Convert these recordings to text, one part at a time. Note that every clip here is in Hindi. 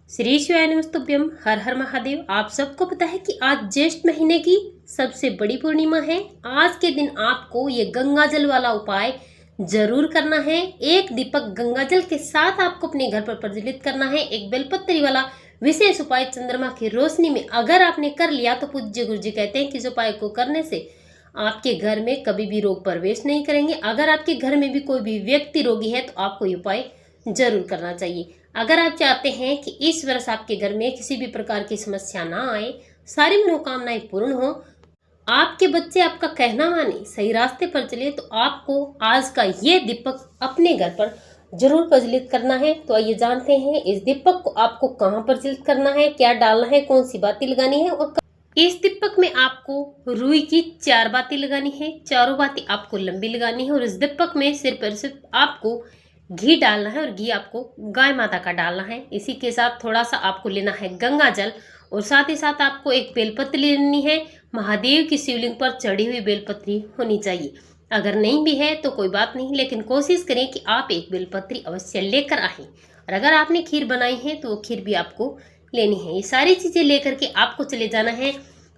श्री शिवाय नमस्तुभ्यम। हर हर महादेव। आप सबको पता है कि आज ज्येष्ठ महीने की सबसे बड़ी पूर्णिमा है। आज के दिन आपको ये गंगा जल वाला उपाय जरूर करना है। एक दीपक गंगा जल के साथ आपको अपने घर पर प्रज्वलित करना है। एक बेलपत्री वाला विशेष उपाय चंद्रमा की रोशनी में अगर आपने कर लिया तो पूज्य गुरु जी कहते हैं कि इस उपाय को करने से आपके घर में कभी भी रोग प्रवेश नहीं करेंगे। अगर आपके घर में भी कोई भी व्यक्ति रोगी है तो आपको ये उपाय जरूर करना चाहिए। अगर आप चाहते हैं कि इस वर्ष आपके घर में किसी भी प्रकार की समस्या ना आए, सारी मनोकामनाएं पूर्ण हो, आपके बच्चे आपका कहना माने, सही रास्ते पर चले, तो आपको आज का ये दीपक अपने घर पर जरूर प्रज्वलित करना है। तो आइए जानते हैं इस दीपक को आपको कहाँ प्रज्वलित करना है, क्या डालना है, कौन सी बाती लगानी है। और इस दीपक में आपको रुई की 4 बाती लगानी है। चारों बाती आपको लंबी लगानी है और इस दीपक में सिर्फ आपको घी डालना है और घी आपको गाय माता का डालना है। इसी के साथ थोड़ा सा आपको लेना है गंगा जल और साथ ही साथ आपको एक बेलपत्री लेनी है। महादेव की शिवलिंग पर चढ़ी हुई बेलपत्री होनी चाहिए। अगर नहीं भी है तो कोई बात नहीं, लेकिन कोशिश करें कि आप एक बेलपत्री अवश्य लेकर आएं। और अगर आपने खीर बनाई है तो वो खीर भी आपको लेनी है। ये सारी चीजें लेकर के आपको चले जाना है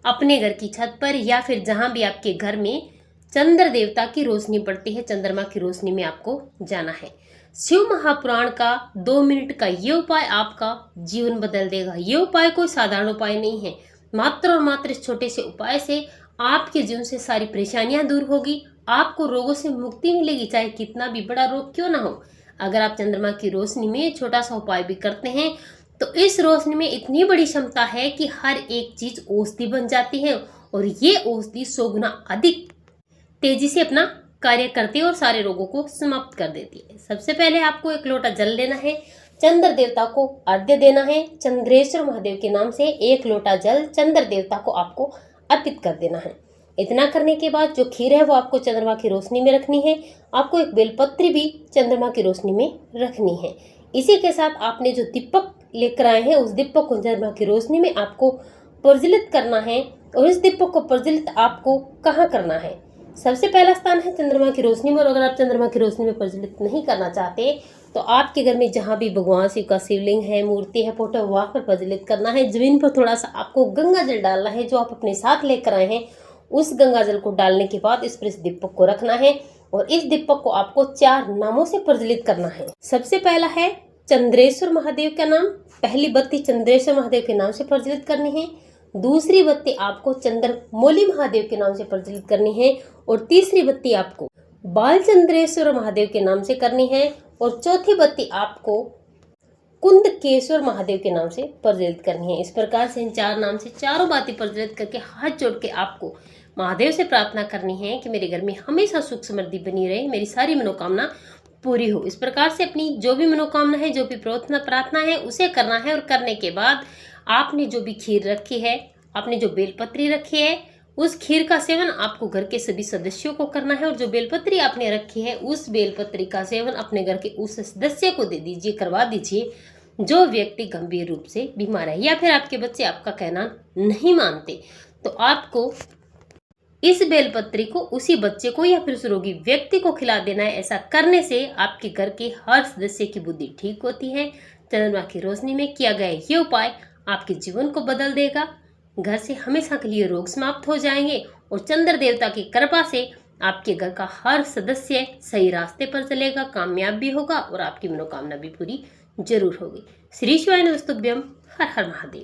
अपने घर की छत पर या फिर जहां भी आपके घर में चंद्र देवता की रोशनी पड़ती है, चंद्रमा की रोशनी में आपको जाना है। शिव महापुराण का 2 मिनट का ये उपाय आपका जीवन बदल देगा। ये उपाय कोई साधारण उपाय नहीं है। मात्र और मात्र इस छोटे से उपाय से आपके जीवन से सारी परेशानियां दूर होगी। आपको रोगों से मुक्ति मिलेगी, चाहे कितना भी बड़ा रोग क्यों ना हो। अगर आप चंद्रमा की रोशनी में छोटा सा उपाय भी करते हैं तो इस रोशनी में इतनी बड़ी क्षमता है कि हर एक चीज औषधि बन जाती है और ये औषधि 100 गुना अधिक तेजी से अपना कार्य करती है और सारे रोगों को समाप्त कर देती है। सबसे पहले आपको 1 लोटा जल लेना है। चंद्र देवता को अर्घ्य देना है। चंद्रेश्वर महादेव के नाम से 1 लोटा जल चंद्र देवता को आपको अर्पित कर देना है। इतना करने के बाद जो खीर है वो आपको चंद्रमा की रोशनी में रखनी है। आपको एक बेलपत्री भी चंद्रमा की रोशनी में रखनी है। इसी के साथ आपने जो दीपक लेकर आए हैं उस दीपक को चंद्रमा की रोशनी में आपको प्रज्वलित करना है। और इस दीपक को प्रज्वलित आपको कहाँ करना है? सबसे पहला स्थान है चंद्रमा की रोशनी में। और अगर आप चंद्रमा की रोशनी में प्रज्वलित नहीं करना चाहते तो आपके घर में जहां भी भगवान शिव का शिवलिंग है, मूर्ति है, फोटो, वहां पर प्रज्वलित करना है। जमीन पर थोड़ा सा आपको गंगा जल डालना है जो आप अपने साथ लेकर आए हैं। उस गंगा जल को डालने के बाद इस पर इस दीपक को रखना है और इस दीपक को आपको 4 नामों से प्रज्वलित करना है। सबसे पहला है चंद्रेश्वर महादेव का नाम। पहली बत्ती चंद्रेश्वर महादेव के नाम से प्रज्वलित करनी है। दूसरी बत्ती आपको चंद्रमौली महादेव के नाम से प्रज्वलित करनी है और तीसरी बत्ती आपको बालचंद्रेश्वर महादेव के नाम से करनी है और चौथी बत्ती आपको कुंदकेश्वर महादेव के नाम से प्रज्वलित करनी है। इस प्रकार से इन 4 नाम से चारों बातें प्रज्वलित करके हाथ जोड़ के आपको महादेव से प्रार्थना करनी है कि मेरे घर में हमेशा सुख समृद्धि बनी रहे, मेरी सारी मनोकामना पूरी हो। इस प्रकार से अपनी जो भी मनोकामना है, जो भी प्रार्थना है उसे करना है। और करने के बाद आपने जो भी खीर रखी है, आपने जो बेलपत्री रखी है, उस खीर का सेवन आपको घर के सभी सदस्यों को करना है। और जो बेलपत्री आपने रखी है उस बेलपत्री का सेवन अपने घर के उस सदस्य को दे दीजिए, करवा दीजिए जो व्यक्ति गंभीर रूप से बीमार है या फिर आपके बच्चे आपका कहना नहीं मानते। तो आपको इस बेलपत्री को उसी बच्चे को या फिर उस रोगी व्यक्ति को खिला देना है। ऐसा करने से आपके घर के हर सदस्य की बुद्धि ठीक होती है। चंद्रमा की रोशनी में किया गया ये उपाय आपके जीवन को बदल देगा। घर से हमेशा के लिए रोग समाप्त हो जाएंगे और चंद्र देवता की कृपा से आपके घर का हर सदस्य सही रास्ते पर चलेगा, कामयाब भी होगा और आपकी मनोकामना भी पूरी जरूर होगी। श्री शिवाय नमस्तुभ्यम। हर हर महादेव।